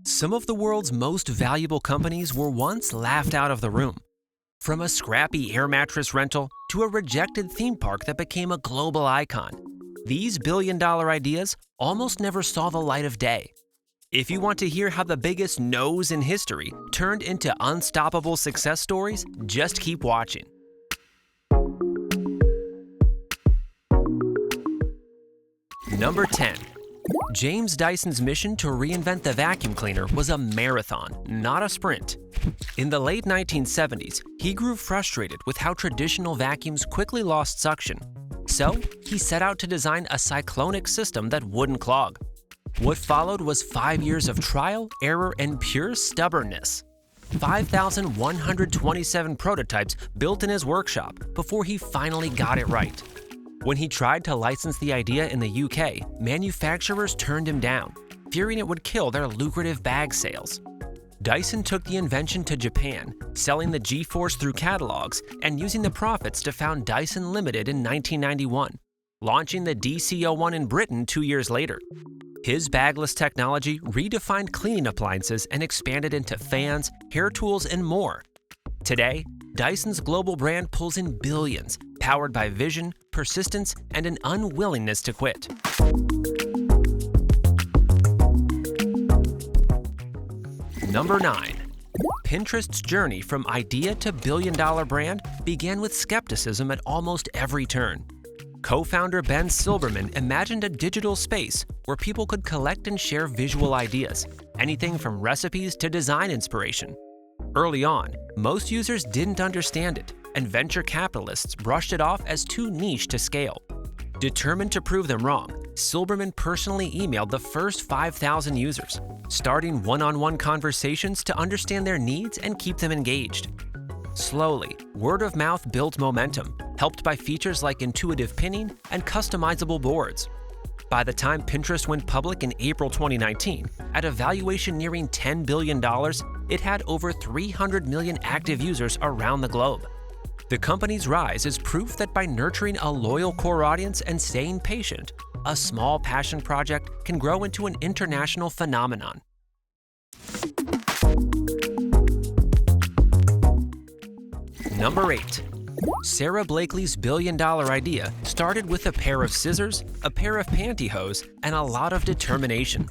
Some of the world's most valuable companies were once laughed out of the room. From a scrappy air mattress rental to a rejected theme park that became a global icon, these billion-dollar ideas almost never saw the light of day. If you want to hear how the biggest no's in history turned into unstoppable success stories, just keep watching. Number 10. James Dyson's mission to reinvent the vacuum cleaner was a marathon, not a sprint. In the late 1970s, he grew frustrated with how traditional vacuums quickly lost suction. So, he set out to design a cyclonic system that wouldn't clog. What followed was 5 years of trial, error, and pure stubbornness. 5,127 prototypes built in his workshop before he finally got it right. When he tried to license the idea in the UK, manufacturers turned him down, fearing it would kill their lucrative bag sales. Dyson took the invention to Japan, selling the G-Force through catalogs and using the profits to found Dyson Limited in 1991, launching the DC-01 in Britain 2 years later. His bagless technology redefined cleaning appliances and expanded into fans, hair tools, and more. Today, Dyson's global brand pulls in billions, powered by vision, persistence, and an unwillingness to quit. Number 9. Pinterest's journey from idea to billion-dollar brand began with skepticism at almost every turn. Co-founder Ben Silbermann imagined a digital space where people could collect and share visual ideas, anything from recipes to design inspiration. Early on, most users didn't understand it, and venture capitalists brushed it off as too niche to scale. Determined to prove them wrong, Silbermann personally emailed the first 5,000 users, starting one-on-one conversations to understand their needs and keep them engaged. Slowly, word of mouth built momentum, helped by features like intuitive pinning and customizable boards. By the time Pinterest went public in April 2019, at a valuation nearing $10 billion, it had over 300 million active users around the globe. The company's rise is proof that by nurturing a loyal core audience and staying patient, a small passion project can grow into an international phenomenon. Number 8. Sarah Blakely's billion-dollar idea started with a pair of scissors, a pair of pantyhose, and a lot of determination.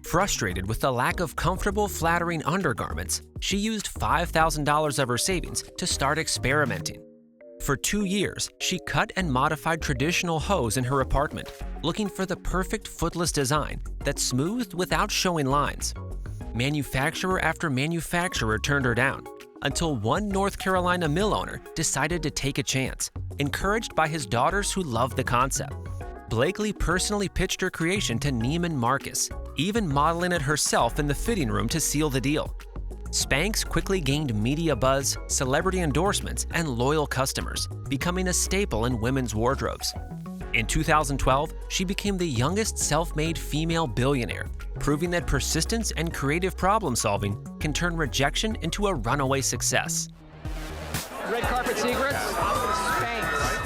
Frustrated with the lack of comfortable, flattering undergarments, she used $5,000 of her savings to start experimenting. For 2 years, she cut and modified traditional hose in her apartment, looking for the perfect footless design that smoothed without showing lines. Manufacturer after manufacturer turned her down, until one North Carolina mill owner decided to take a chance, encouraged by his daughters who loved the concept. Blakely personally pitched her creation to Neiman Marcus, even modeling it herself in the fitting room to seal the deal. Spanx quickly gained media buzz, celebrity endorsements, and loyal customers, becoming a staple in women's wardrobes. In 2012, she became the youngest self-made female billionaire, proving that persistence and creative problem-solving can turn rejection into a runaway success. Red carpet secrets?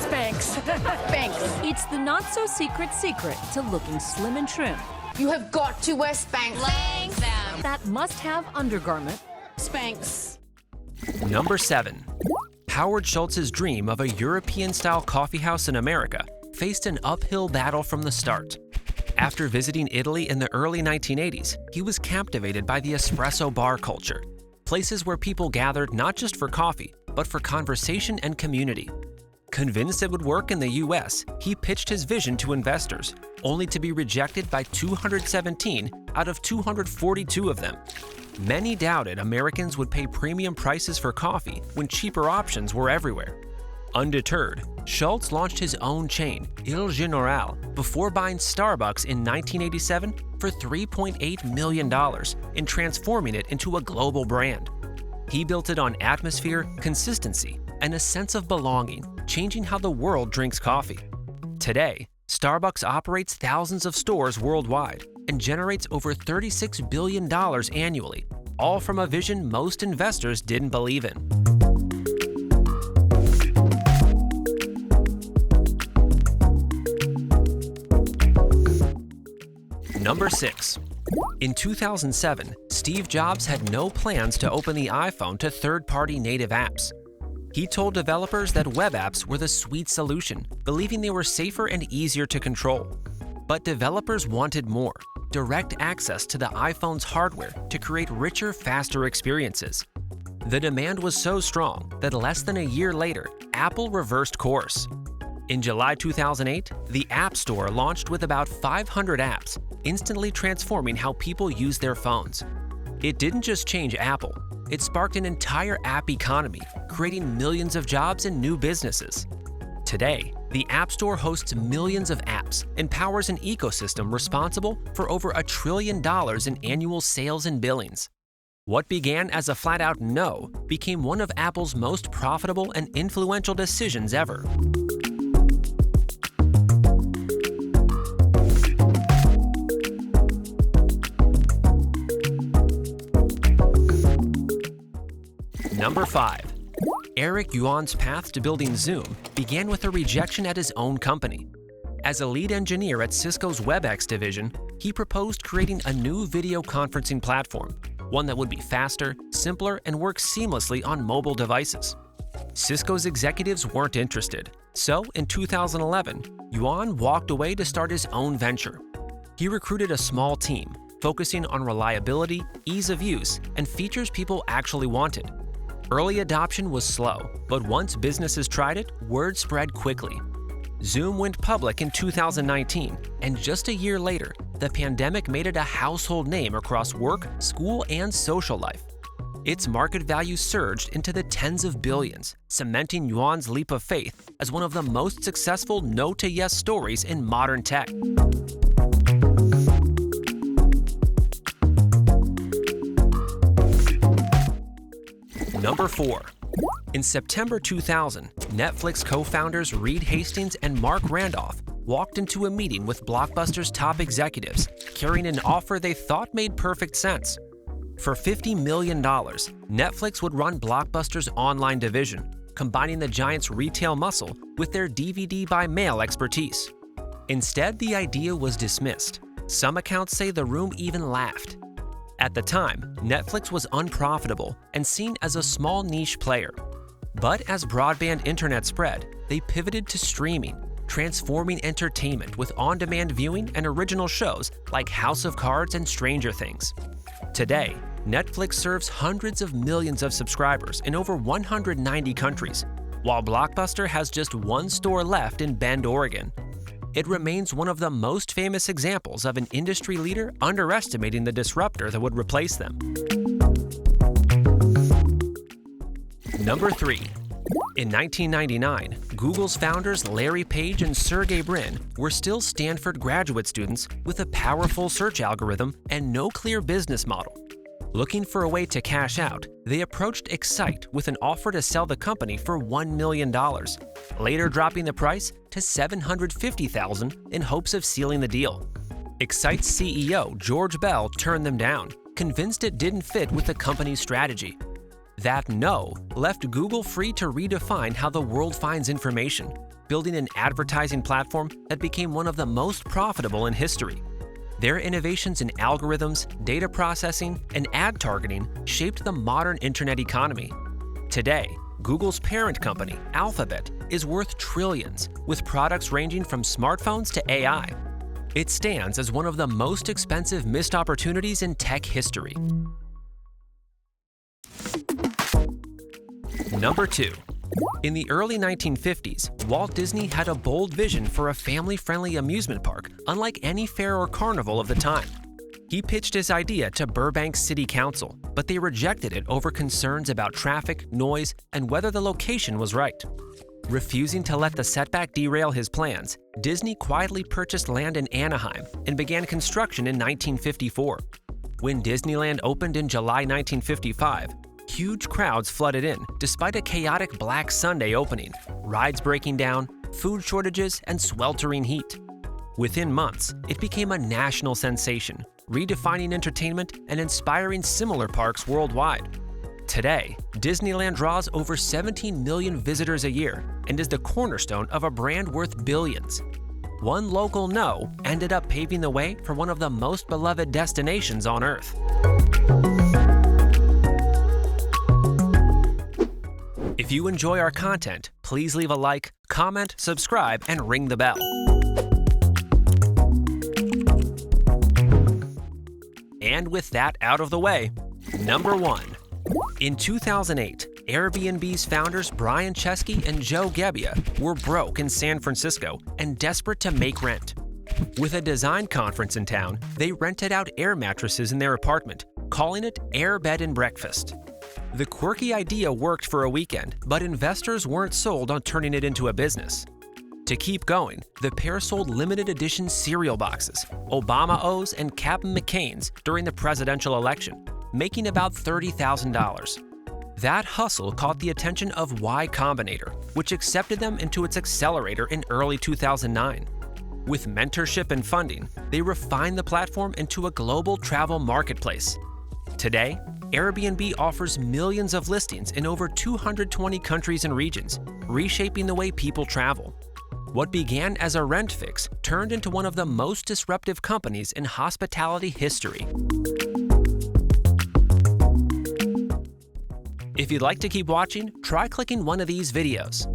Spanx. Spanx. It's the not-so-secret secret to looking slim and trim. You have got to wear Spanx. Laying them. That must-have undergarment. Spanx. Number 7. Howard Schultz's dream of a European-style coffeehouse in America faced an uphill battle from the start. After visiting Italy in the early 1980s, he was captivated by the espresso bar culture, places where people gathered not just for coffee, but for conversation and community. Convinced it would work in the US, he pitched his vision to investors, only to be rejected by 217 out of 242 of them. Many doubted Americans would pay premium prices for coffee when cheaper options were everywhere. Undeterred, Schultz launched his own chain, Il Generale, before buying Starbucks in 1987 for $3.8 million and transforming it into a global brand. He built it on atmosphere, consistency, and a sense of belonging, changing how the world drinks coffee. Today, Starbucks operates thousands of stores worldwide and generates over $36 billion annually, all from a vision most investors didn't believe in. Number 6. In 2007, Steve Jobs had no plans to open the iPhone to third-party native apps. He told developers that web apps were the sweet solution, believing they were safer and easier to control. But developers wanted more: direct access to the iPhone's hardware to create richer, faster experiences. The demand was so strong that less than a year later, Apple reversed course. In July 2008, the App Store launched with about 500 apps, instantly transforming how people use their phones. It didn't just change Apple, it sparked an entire app economy, creating millions of jobs and new businesses. Today, the App Store hosts millions of apps and powers an ecosystem responsible for over $1 trillion in annual sales and billings. What began as a flat-out no became one of Apple's most profitable and influential decisions ever. Number 5. Eric Yuan's path to building Zoom began with a rejection at his own company. As a lead engineer at Cisco's WebEx division, he proposed creating a new video conferencing platform, one that would be faster, simpler, and work seamlessly on mobile devices. Cisco's executives weren't interested, so in 2011, Yuan walked away to start his own venture. He recruited a small team, focusing on reliability, ease of use, and features people actually wanted. Early adoption was slow, but once businesses tried it, word spread quickly. Zoom went public in 2019, and just a year later, the pandemic made it a household name across work, school, and social life. Its market value surged into the tens of billions, cementing Yuan's leap of faith as one of the most successful no-to-yes stories in modern tech. Number 4. In September 2000, Netflix co-founders Reed Hastings and Mark Randolph walked into a meeting with Blockbuster's top executives, carrying an offer they thought made perfect sense. For $50 million, Netflix would run Blockbuster's online division, combining the giant's retail muscle with their DVD by mail expertise. Instead, the idea was dismissed. Some accounts say the room even laughed. At the time, Netflix was unprofitable and seen as a small niche player. But as broadband internet spread, they pivoted to streaming, transforming entertainment with on-demand viewing and original shows like House of Cards and Stranger Things. Today, Netflix serves hundreds of millions of subscribers in over 190 countries, while Blockbuster has just one store left in Bend, Oregon. It remains one of the most famous examples of an industry leader underestimating the disruptor that would replace them. Number 3. In 1999, Google's founders Larry Page and Sergey Brin were still Stanford graduate students with a powerful search algorithm and no clear business model. Looking for a way to cash out, they approached Excite with an offer to sell the company for $1 million, later dropping the price to $750,000 in hopes of sealing the deal. Excite's CEO, George Bell, turned them down, convinced it didn't fit with the company's strategy. That no left Google free to redefine how the world finds information, building an advertising platform that became one of the most profitable in history. Their innovations in algorithms, data processing, and ad targeting shaped the modern internet economy. Today, Google's parent company, Alphabet, is worth trillions, with products ranging from smartphones to AI. It stands as one of the most expensive missed opportunities in tech history. Number 2. In the early 1950s, Walt Disney had a bold vision for a family-friendly amusement park unlike any fair or carnival of the time. He pitched his idea to Burbank's City Council, but they rejected it over concerns about traffic, noise, and whether the location was right. Refusing to let the setback derail his plans, Disney quietly purchased land in Anaheim and began construction in 1954. When Disneyland opened in July 1955, huge crowds flooded in despite a chaotic Black Sunday opening, rides breaking down, food shortages, and sweltering heat. Within months, it became a national sensation, redefining entertainment and inspiring similar parks worldwide. Today, Disneyland draws over 17 million visitors a year and is the cornerstone of a brand worth billions. one local no ended up paving the way for one of the most beloved destinations on Earth. If you enjoy our content, please leave a like, comment, subscribe, and ring the bell. And with that out of the way, number 1. In 2008, Airbnb's founders Brian Chesky and Joe Gebbia were broke in San Francisco and desperate to make rent. With a design conference in town, they rented out air mattresses in their apartment, calling it Air Bed and Breakfast. The quirky idea worked for a weekend, but investors weren't sold on turning it into a business. To keep going, the pair sold limited edition cereal boxes, Obama O's and Captain McCain's during the presidential election, making about $30,000. That hustle caught the attention of Y Combinator, which accepted them into its accelerator in early 2009. With mentorship and funding, they refined the platform into a global travel marketplace. Today, Airbnb offers millions of listings in over 220 countries and regions, reshaping the way people travel. What began as a rent fix turned into one of the most disruptive companies in hospitality history. If you'd like to keep watching, try clicking one of these videos.